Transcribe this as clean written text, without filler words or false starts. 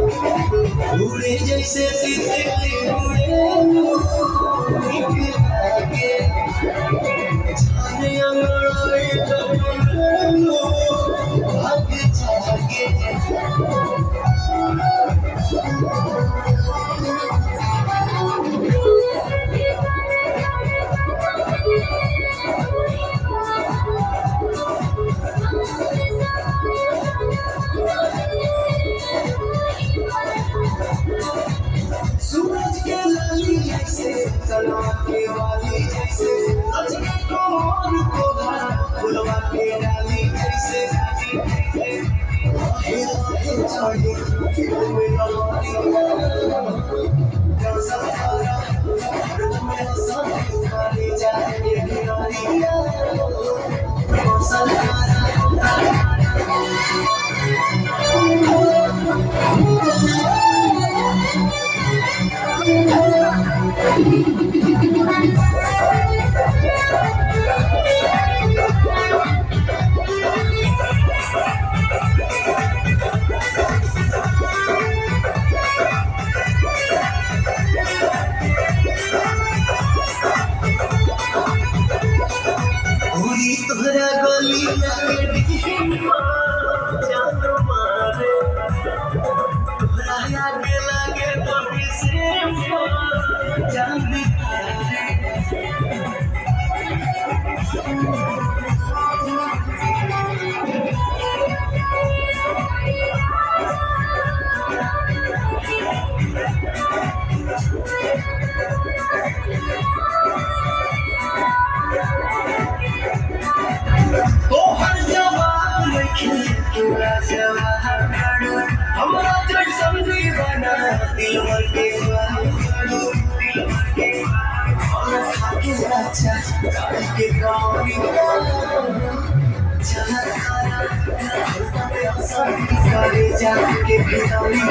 उड़े जैसे तितली उड़े आगे जाने अंगड़ाए लो भाग जागे सूरज के लाली जैसे तलवा के वाली जैसे अजगर को मोर को भरा फुलवा के डाली जैसे चढ़ी में लवारी जब सहारा में सब तुम्हारी जाने गिरारी सहारा पूरी तोहरा गली जान मारे तोहरा आगे लागे तो किसे जान तो हर जवाब लिखी पूरा जवाब हमरा जग समझी बना दिल भर के और खाके अच्छा के कौनी चला खाना करे जाके भितरी